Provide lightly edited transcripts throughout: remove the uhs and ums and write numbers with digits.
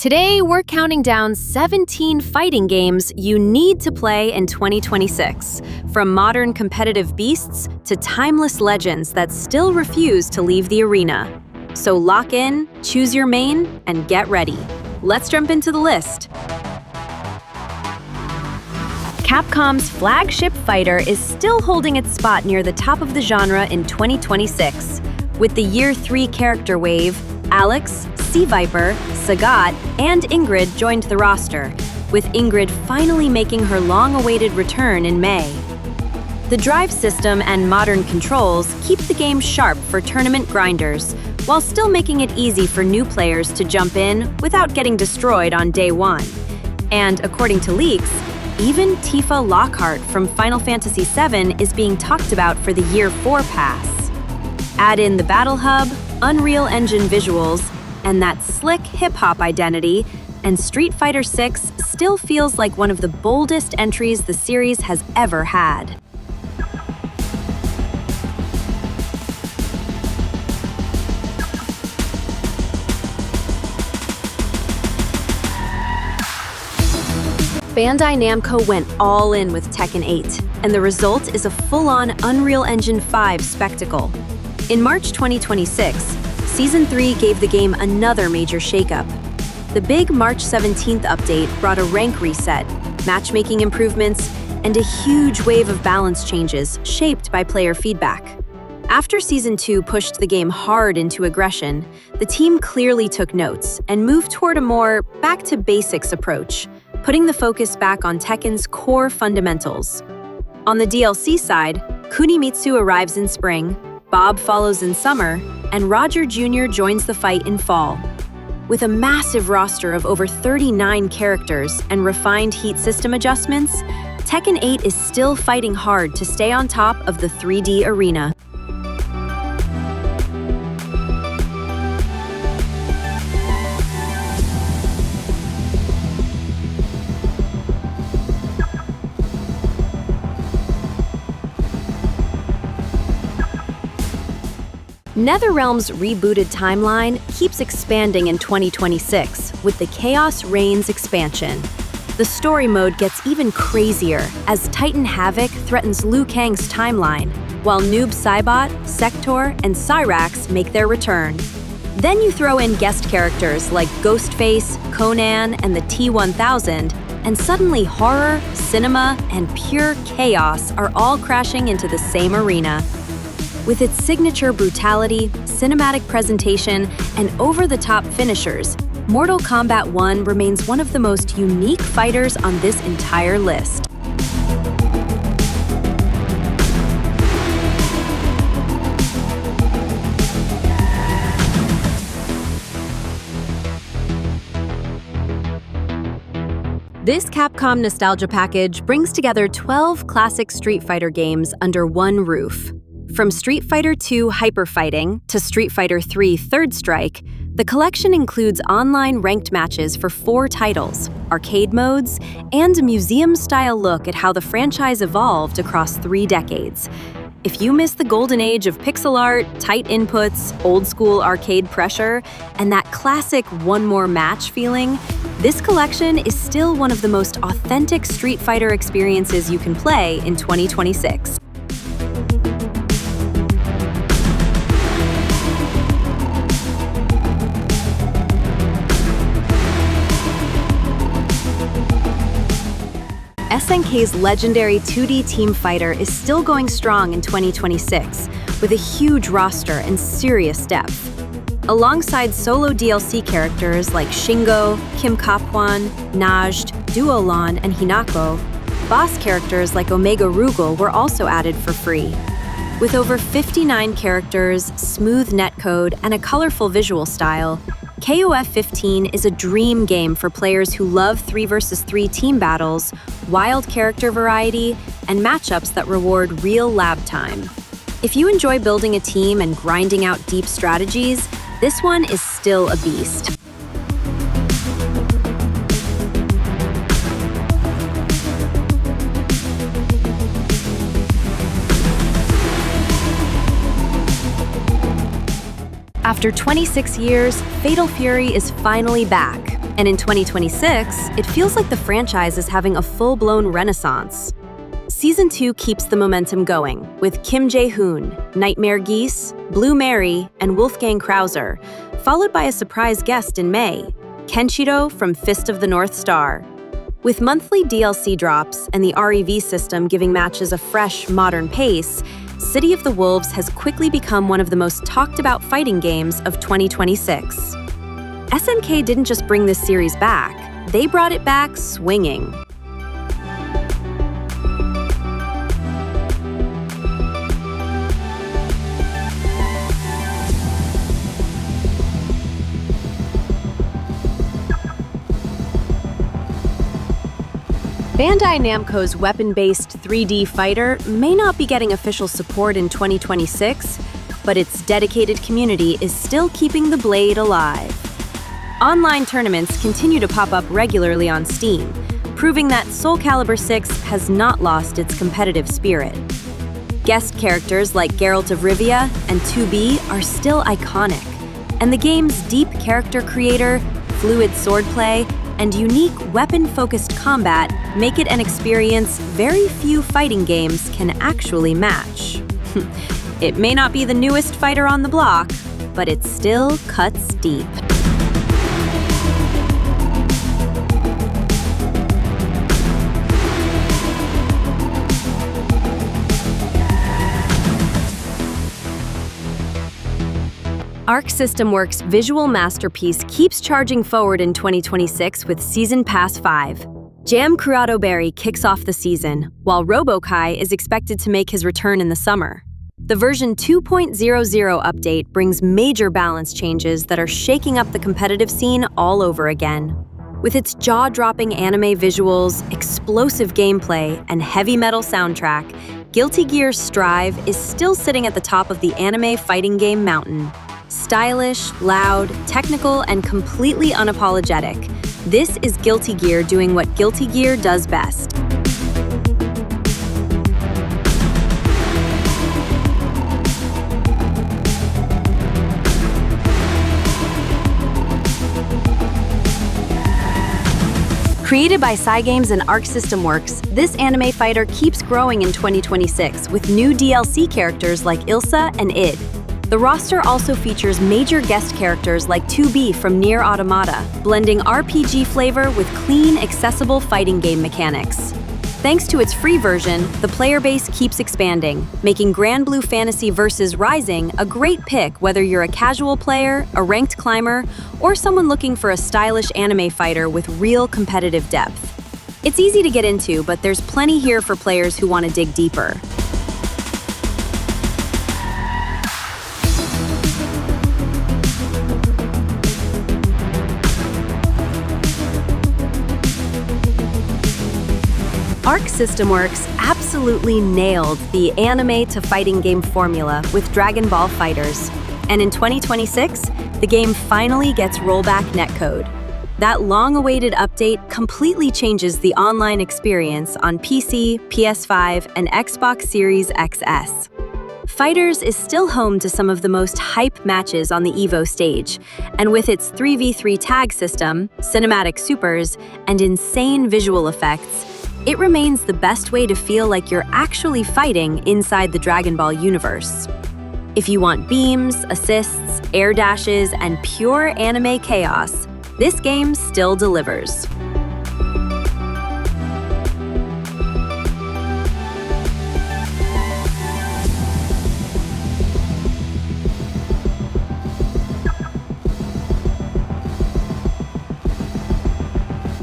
Today, we're counting down 17 fighting games you need to play in 2026, from modern competitive beasts to timeless legends that still refuse to leave the arena. So lock in, choose your main, and get ready. Let's jump into the list. Capcom's flagship fighter is still holding its spot near the top of the genre in 2026. With the Year 3 character wave, Alex, Sea Viper, Sagat, and Ingrid joined the roster, with Ingrid finally making her long-awaited return in May. The drive system and modern controls keep the game sharp for tournament grinders, while still making it easy for new players to jump in without getting destroyed on day one. And according to leaks, even Tifa Lockhart from Final Fantasy VII is being talked about for the Year 4 pass. Add in the Battle Hub, Unreal Engine visuals, and that slick hip-hop identity, and Street Fighter VI still feels like one of the boldest entries the series has ever had. Bandai Namco went all in with Tekken 8, and the result is a full-on Unreal Engine 5 spectacle. In March 2026, Season 3 gave the game another major shakeup. The big March 17th update brought a rank reset, matchmaking improvements, and a huge wave of balance changes shaped by player feedback. After Season 2 pushed the game hard into aggression, the team clearly took notes and moved toward a more back-to-basics approach, putting the focus back on Tekken's core fundamentals. On the DLC side, Kunimitsu arrives in spring, Bob follows in summer, and Roger Jr. joins the fight in fall. With a massive roster of over 39 characters and refined heat system adjustments, Tekken 8 is still fighting hard to stay on top of the 3D arena. NetherRealm's rebooted timeline keeps expanding in 2026 with the Chaos Reigns expansion. The story mode gets even crazier as Titan Havoc threatens Liu Kang's timeline, while Noob Saibot, Sector, and Cyrax make their return. Then you throw in guest characters like Ghostface, Conan, and the T-1000, and suddenly horror, cinema, and pure chaos are all crashing into the same arena. With its signature brutality, cinematic presentation, and over-the-top finishers, Mortal Kombat 1 remains one of the most unique fighters on this entire list. This Capcom Nostalgia Package brings together 12 classic Street Fighter games under one roof. From Street Fighter II Hyper Fighting to Street Fighter III Third Strike, the collection includes online ranked matches for 4 titles, arcade modes, and a museum-style look at how the franchise evolved across 3 decades. If you miss the golden age of pixel art, tight inputs, old-school arcade pressure, and that classic one more match feeling, this collection is still one of the most authentic Street Fighter experiences you can play in 2026. SNK's legendary 2D team fighter is still going strong in 2026, with a huge roster and serious depth. Alongside solo DLC characters like Shingo, Kim Kapwan, Najd, Duolon, and Hinako, boss characters like Omega Rugal were also added for free. With over 59 characters, smooth netcode, and a colorful visual style, KOF 15 is a dream game for players who love 3 vs 3 team battles, wild character variety, and matchups that reward real lab time. If you enjoy building a team and grinding out deep strategies, this one is still a beast. After 26 years, Fatal Fury is finally back, And in 2026, it feels like the franchise is having a full-blown renaissance. Season 2 keeps the momentum going, with Kim Jae-hoon, Nightmare Geese, Blue Mary, and Wolfgang Krauser, followed by a surprise guest in May, Kenshiro from Fist of the North Star. With monthly DLC drops and the REV system giving matches a fresh, modern pace, City of the Wolves has quickly become one of the most talked-about fighting games of 2026. SNK didn't just bring this series back, they brought it back swinging. Bandai Namco's weapon-based 3D fighter may not be getting official support in 2026, but its dedicated community is still keeping the blade alive. Online tournaments continue to pop up regularly on Steam, proving that Soulcalibur VI has not lost its competitive spirit. Guest characters like Geralt of Rivia and 2B are still iconic, and the game's deep character creator, fluid swordplay, and unique weapon-focused combat make it an experience very few fighting games can actually match. It may not be the newest fighter on the block, but it still cuts deep. Arc System Works' visual masterpiece keeps charging forward in 2026 with Season Pass 5. Jam Curato Berry kicks off the season, while RoboKai is expected to make his return in the summer. The version 2.00 update brings major balance changes that are shaking up the competitive scene all over again. With its jaw-dropping anime visuals, explosive gameplay, and heavy metal soundtrack, Guilty Gear's Strive is still sitting at the top of the anime fighting game mountain. Stylish, loud, technical, and completely unapologetic, this is Guilty Gear doing what Guilty Gear does best. Created by Cygames and Arc System Works, this anime fighter keeps growing in 2026 with new DLC characters like Ilsa and Id. The roster also features major guest characters like 2B from Nier Automata, blending RPG flavor with clean, accessible fighting game mechanics. Thanks to its free version, the player base keeps expanding, making Granblue Fantasy vs. Rising a great pick whether you're a casual player, a ranked climber, or someone looking for a stylish anime fighter with real competitive depth. It's easy to get into, but there's plenty here for players who want to dig deeper. Arc System Works absolutely nailed the anime to fighting game formula with Dragon Ball FighterZ. And in 2026, the game finally gets rollback netcode. That long-awaited update completely changes the online experience on PC, PS5, and Xbox Series XS. FighterZ is still home to some of the most hype matches on the EVO stage, and with its 3v3 tag system, cinematic supers, and insane visual effects, it remains the best way to feel like you're actually fighting inside the Dragon Ball universe. If you want beams, assists, air dashes, and pure anime chaos, this game still delivers.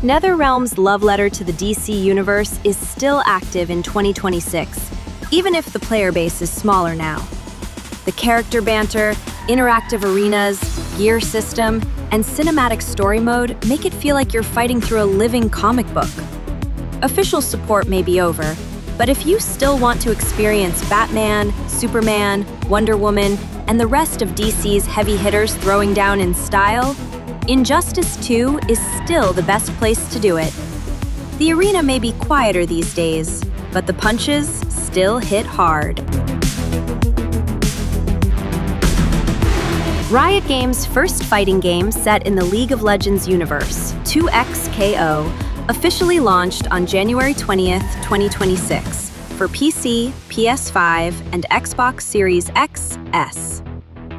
NetherRealm's love letter to the DC universe is still active in 2026, even if the player base is smaller now. The character banter, interactive arenas, gear system, and cinematic story mode make it feel like you're fighting through a living comic book. Official support may be over, but if you still want to experience Batman, Superman, Wonder Woman, and the rest of DC's heavy hitters throwing down in style, Injustice 2 is still the best place to do it. The arena may be quieter these days, but the punches still hit hard. Riot Games' first fighting game set in the League of Legends universe, 2XKO, officially launched on January 20th, 2026 for PC, PS5, and Xbox Series X, S.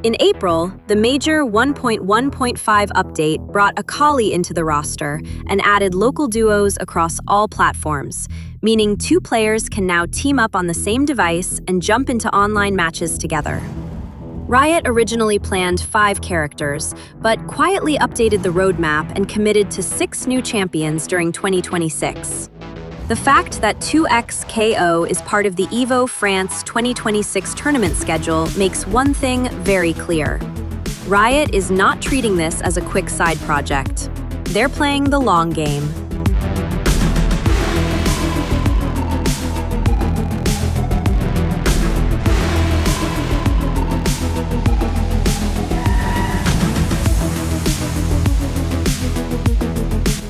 In April, the major 1.1.5 update brought Akali into the roster and added local duos across all platforms, meaning two players can now team up on the same device and jump into online matches together. Riot originally planned 5 characters, but quietly updated the roadmap and committed to 6 new champions during 2026. The fact that 2XKO is part of the EVO France 2026 tournament schedule makes one thing very clear. Riot is not treating this as a quick side project. They're playing the long game.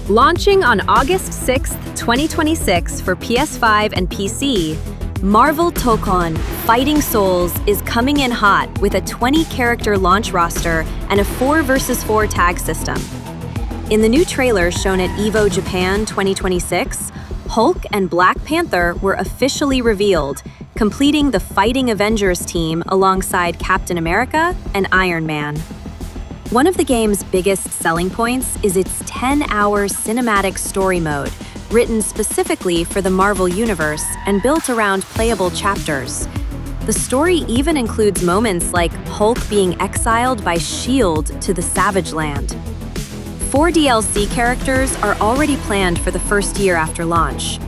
Launching on August 6th, 2026 for PS5 and PC, Marvel Tōkon Fighting Souls is coming in hot with a 20-character launch roster and a 4 vs 4 tag system. In the new trailer shown at EVO Japan 2026, Hulk and Black Panther were officially revealed, completing the Fighting Avengers team alongside Captain America and Iron Man. One of the game's biggest selling points is its 10-hour cinematic story mode, written specifically for the Marvel Universe and built around playable chapters. The story even includes moments like Hulk being exiled by S.H.I.E.L.D. to the Savage Land. 4 DLC characters are already planned for the first year after launch.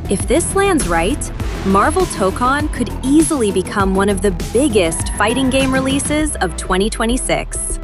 If this lands right, Marvel Tōkon could easily become one of the biggest fighting game releases of 2026.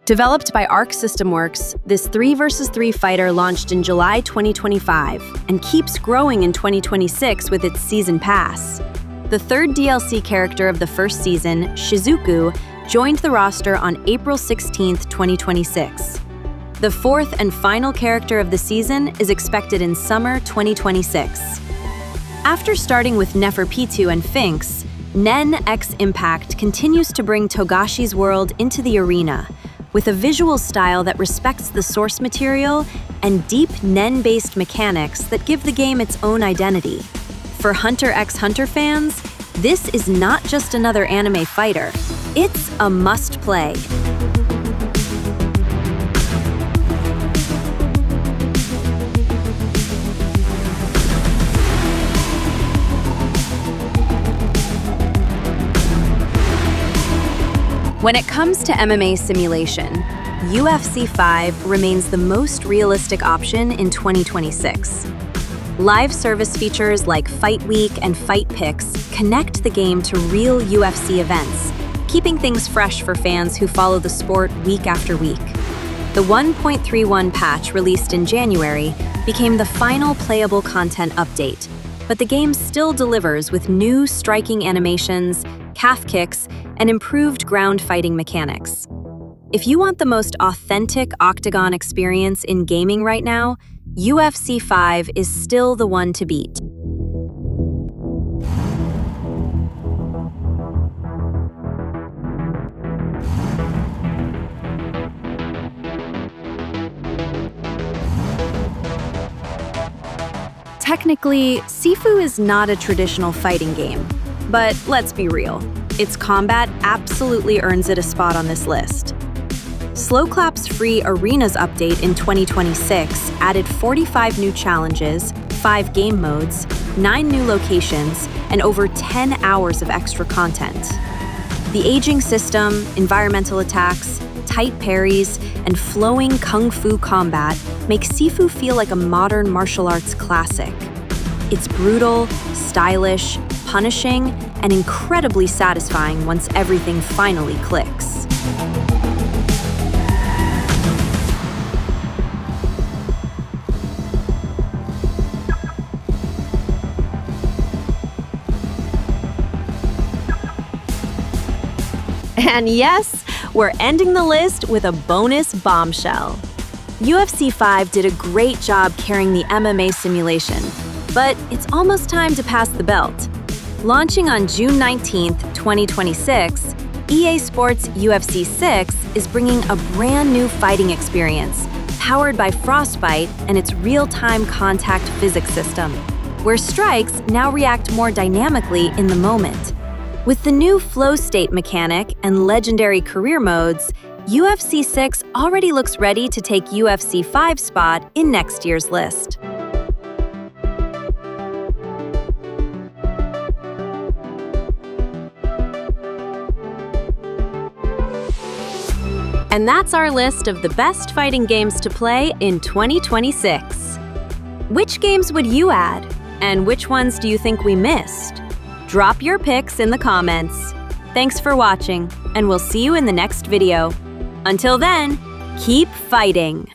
Developed by Arc System Works, this 3 vs 3 fighter launched in July 2025 and keeps growing in 2026 with its season pass. The 3rd DLC character of the first season, Shizuku, joined the roster on April 16, 2026. The 4th and final character of the season is expected in summer 2026. After starting with Neferpitou and Finks, Nen X Impact continues to bring Togashi's world into the arena, with a visual style that respects the source material and deep Nen-based mechanics that give the game its own identity. For Hunter x Hunter fans, this is not just another anime fighter, it's a must-play. When it comes to MMA simulation, UFC 5 remains the most realistic option in 2026. Live service features like Fight Week and Fight Picks connect the game to real UFC events, keeping things fresh for fans who follow the sport week after week. The 1.31 patch released in January became the final playable content update, but the game still delivers with new striking animations, calf kicks, and improved ground fighting mechanics. If you want the most authentic Octagon experience in gaming right now, UFC 5 is still the one to beat. Technically, Sifu is not a traditional fighting game, but let's be real, its combat absolutely earns it a spot on this list. Slowclap's free Arenas update in 2026 added 45 new challenges, 5 game modes, 9 new locations, and over 10 hours of extra content. The aging system, environmental attacks, tight parries, and flowing kung fu combat make Sifu feel like a modern martial arts classic. It's brutal, stylish, punishing, and incredibly satisfying once everything finally clicks. And yes, we're ending the list with a bonus bombshell. UFC 5 did a great job carrying the MMA simulation, but it's almost time to pass the belt. Launching on June 19, 2026, EA Sports UFC 6 is bringing a brand new fighting experience, powered by Frostbite and its real-time contact physics system, where strikes now react more dynamically in the moment. With the new flow state mechanic and legendary career modes, UFC 6 already looks ready to take UFC 5's spot in next year's list. And that's our list of the best fighting games to play in 2026. Which games would you add? And which ones do you think we missed? Drop your picks in the comments. Thanks for watching, and we'll see you in the next video. Until then, keep fighting!